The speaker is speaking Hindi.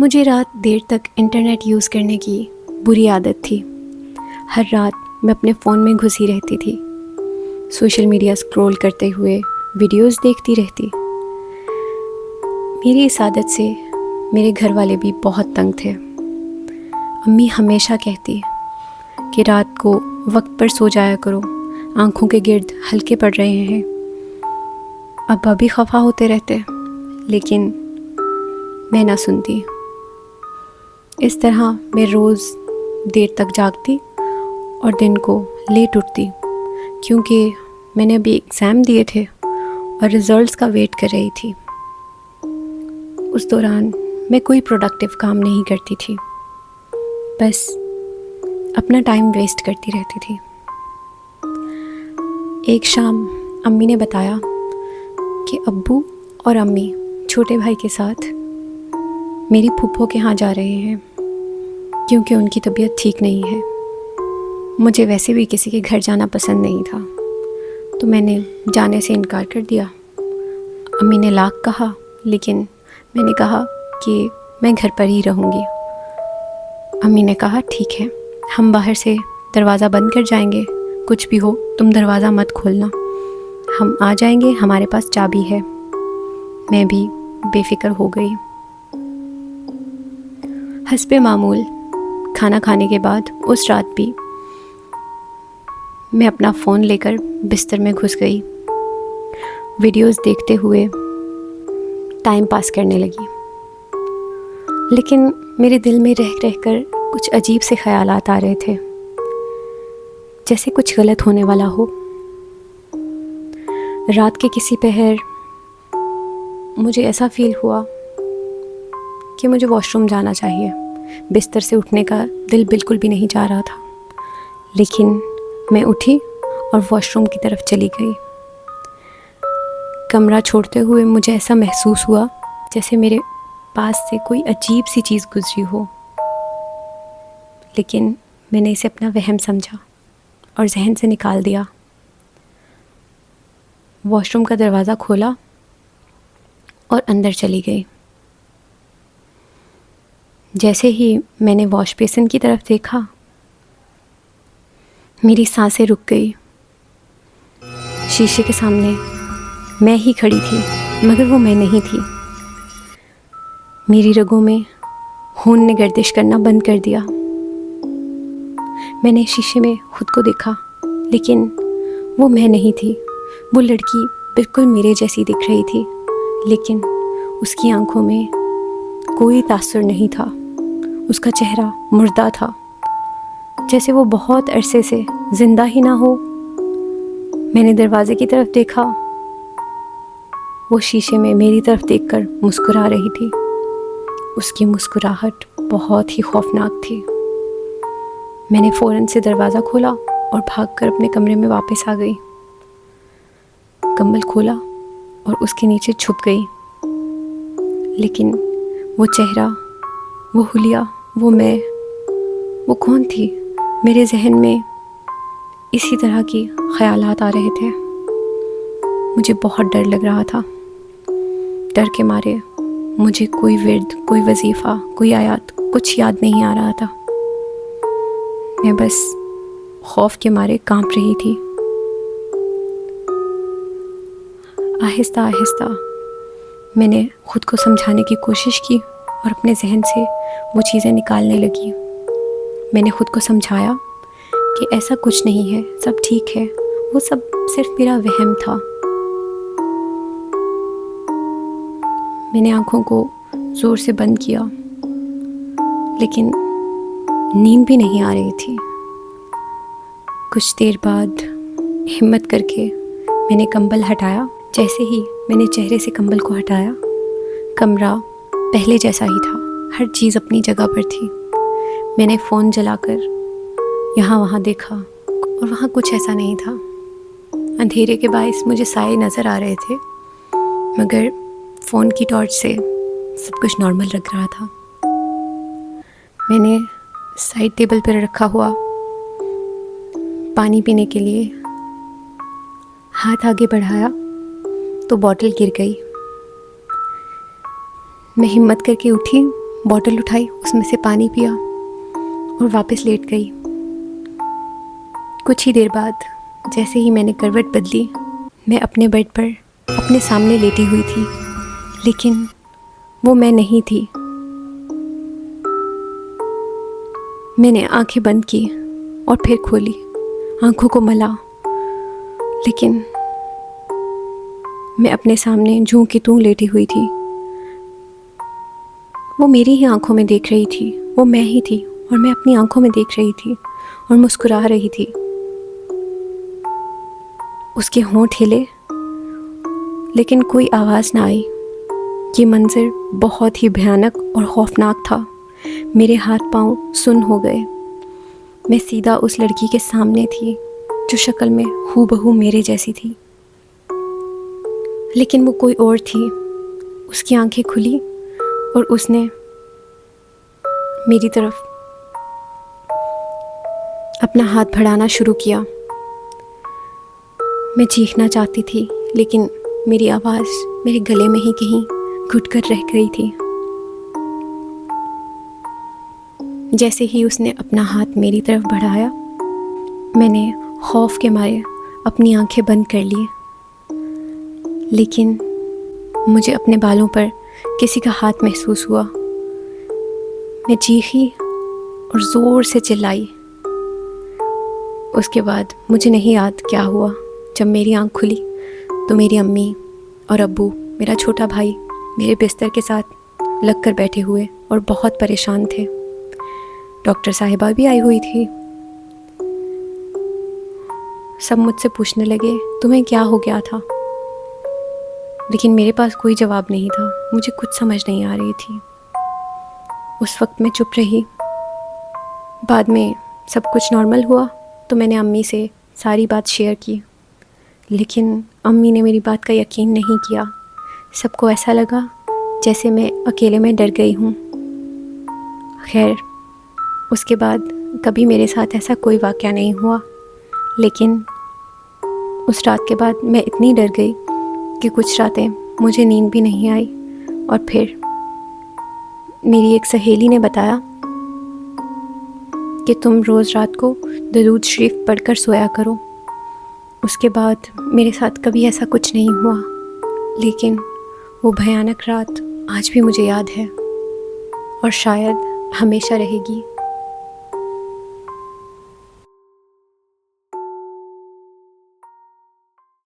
मुझे रात देर तक इंटरनेट यूज़ करने की बुरी आदत थी। हर रात मैं अपने फ़ोन में घुसी रहती थी, सोशल मीडिया स्क्रॉल करते हुए वीडियोस देखती रहती। मेरी इस आदत से मेरे घर वाले भी बहुत तंग थे। अम्मी हमेशा कहती कि रात को वक्त पर सो जाया करो, आँखों के गिर्द हल्के पड़ रहे हैं। अब्बा भी खफा होते रहते, लेकिन मैं ना सुनती। इस तरह मैं रोज़ देर तक जागती और दिन को लेट उठती, क्योंकि मैंने अभी एग्ज़ाम दिए थे और रिज़ल्ट्स का वेट कर रही थी। उस दौरान मैं कोई प्रोडक्टिव काम नहीं करती थी, बस अपना टाइम वेस्ट करती रहती थी। एक शाम अम्मी ने बताया कि अब्बू और अम्मी छोटे भाई के साथ मेरी फूफो के यहाँ जा रहे हैं, क्योंकि उनकी तबीयत ठीक नहीं है। मुझे वैसे भी किसी के घर जाना पसंद नहीं था, तो मैंने जाने से इनकार कर दिया। अम्मी ने लाख कहा, लेकिन मैंने कहा कि मैं घर पर ही रहूँगी। अम्मी ने कहा ठीक है, हम बाहर से दरवाज़ा बंद कर जाएंगे, कुछ भी हो तुम दरवाज़ा मत खोलना, हम आ जाएंगे, हमारे पास चाबी है। मैं भी बेफिक्र हो गई। हस्बे मामूल खाना खाने के बाद उस रात भी मैं अपना फ़ोन लेकर बिस्तर में घुस गई। वीडियोस देखते हुए टाइम पास करने लगी, लेकिन मेरे दिल में रह रहकर कुछ अजीब से ख़यालात आ रहे थे, जैसे कुछ गलत होने वाला हो। रात के किसी पहर मुझे ऐसा फ़ील हुआ कि मुझे वॉशरूम जाना चाहिए। बिस्तर से उठने का दिल बिल्कुल भी नहीं जा रहा था, लेकिन मैं उठी और वॉशरूम की तरफ चली गई। कमरा छोड़ते हुए मुझे ऐसा महसूस हुआ जैसे मेरे पास से कोई अजीब सी चीज़ गुजरी हो, लेकिन मैंने इसे अपना वहम समझा और जहन से निकाल दिया। वॉशरूम का दरवाज़ा खोला और अंदर चली गई। जैसे ही मैंने वॉश बेसिन की तरफ देखा, मेरी सांसें रुक गई। शीशे के सामने मैं ही खड़ी थी, मगर वो मैं नहीं थी। मेरी रगों में खून ने गर्दिश करना बंद कर दिया। मैंने शीशे में खुद को देखा, लेकिन वो मैं नहीं थी। वो लड़की बिल्कुल मेरे जैसी दिख रही थी, लेकिन उसकी आंखों में कोई तासुर नहीं था। उसका चेहरा मुर्दा था, जैसे वो बहुत अरसे से ज़िंदा ही ना हो। मैंने दरवाज़े की तरफ देखा, वो शीशे में मेरी तरफ देखकर मुस्कुरा रही थी। उसकी मुस्कुराहट बहुत ही खौफनाक थी। मैंने फ़ौरन से दरवाज़ा खोला और भागकर अपने कमरे में वापस आ गई। कंबल खोला और उसके नीचे छुप गई, लेकिन वो चेहरा, वो हुलिया, वो मैं, वो कौन थी? मेरे जहन में इसी तरह की ख़यालात आ रहे थे। मुझे बहुत डर लग रहा था। डर के मारे मुझे कोई विर्द, कोई वजीफ़ा, कोई आयत कुछ याद नहीं आ रहा था। मैं बस खौफ के मारे कांप रही थी। आहिस्ता आहिस्ता मैंने खुद को समझाने की कोशिश की और अपने जहन से वो चीज़ें निकालने लगी। मैंने खुद को समझाया कि ऐसा कुछ नहीं है, सब ठीक है, वो सब सिर्फ मेरा वहम था। मैंने आँखों को ज़ोर से बंद किया, लेकिन नींद भी नहीं आ रही थी। कुछ देर बाद हिम्मत करके मैंने कंबल हटाया। जैसे ही मैंने चेहरे से कंबल को हटाया, कमरा पहले जैसा ही था, हर चीज़ अपनी जगह पर थी। मैंने फ़ोन जलाकर यहाँ वहाँ देखा और वहाँ कुछ ऐसा नहीं था। अंधेरे के बायस मुझे साए नज़र आ रहे थे, मगर फ़ोन की टॉर्च से सब कुछ नॉर्मल लग रहा था। मैंने साइड टेबल पर रखा हुआ पानी पीने के लिए हाथ आगे बढ़ाया तो बॉटल गिर गई। मैं हिम्मत करके उठी, बॉटल उठाई, उसमें से पानी पिया और वापस लेट गई। कुछ ही देर बाद जैसे ही मैंने करवट बदली, मैं अपने बेड पर अपने सामने लेटी हुई थी, लेकिन वो मैं नहीं थी। मैंने आंखें बंद की और फिर खोली, आंखों को मला, लेकिन मैं अपने सामने जूं की तूं लेटी हुई थी। वो मेरी ही आंखों में देख रही थी, वो मैं ही थी और मैं अपनी आंखों में देख रही थी और मुस्कुरा रही थी। उसके होंठ हिले, लेकिन कोई आवाज़ ना आई। ये मंज़र बहुत ही भयानक और खौफनाक था। मेरे हाथ पांव सुन्न हो गए। मैं सीधा उस लड़की के सामने थी जो शक्ल में हूबहू मेरे जैसी थी, लेकिन वो कोई और थी। उसकी आंखें खुली और उसने मेरी तरफ अपना हाथ बढ़ाना शुरू किया। मैं चीखना चाहती थी, लेकिन मेरी आवाज़ मेरे गले में ही कहीं घुट कर रह गई थी। जैसे ही उसने अपना हाथ मेरी तरफ बढ़ाया, मैंने खौफ के मारे अपनी आंखें बंद कर ली, लेकिन मुझे अपने बालों पर किसी का हाथ महसूस हुआ। मैं चीखी और ज़ोर से चिल्लाई। उसके बाद मुझे नहीं याद क्या हुआ। जब मेरी आंख खुली तो मेरी अम्मी और अब्बू, मेरा छोटा भाई मेरे बिस्तर के साथ लग कर बैठे हुए और बहुत परेशान थे। डॉक्टर साहिबा भी आई हुई थी। सब मुझसे पूछने लगे, तुम्हें क्या हो गया था? लेकिन मेरे पास कोई जवाब नहीं था। मुझे कुछ समझ नहीं आ रही थी। उस वक्त मैं चुप रही। बाद में सब कुछ नॉर्मल हुआ तो मैंने अम्मी से सारी बात शेयर की, लेकिन अम्मी ने मेरी बात का यकीन नहीं किया। सबको ऐसा लगा जैसे मैं अकेले में डर गई हूँ। खैर, उसके बाद कभी मेरे साथ ऐसा कोई वाक़या नहीं हुआ, लेकिन उस रात के बाद मैं इतनी डर गई कि कुछ रातें मुझे नींद भी नहीं आई। और फिर मेरी एक सहेली ने बताया कि तुम रोज़ रात को दरूद शरीफ पढ़कर सोया करो। उसके बाद मेरे साथ कभी ऐसा कुछ नहीं हुआ, लेकिन वो भयानक रात आज भी मुझे याद है और शायद हमेशा रहेगी।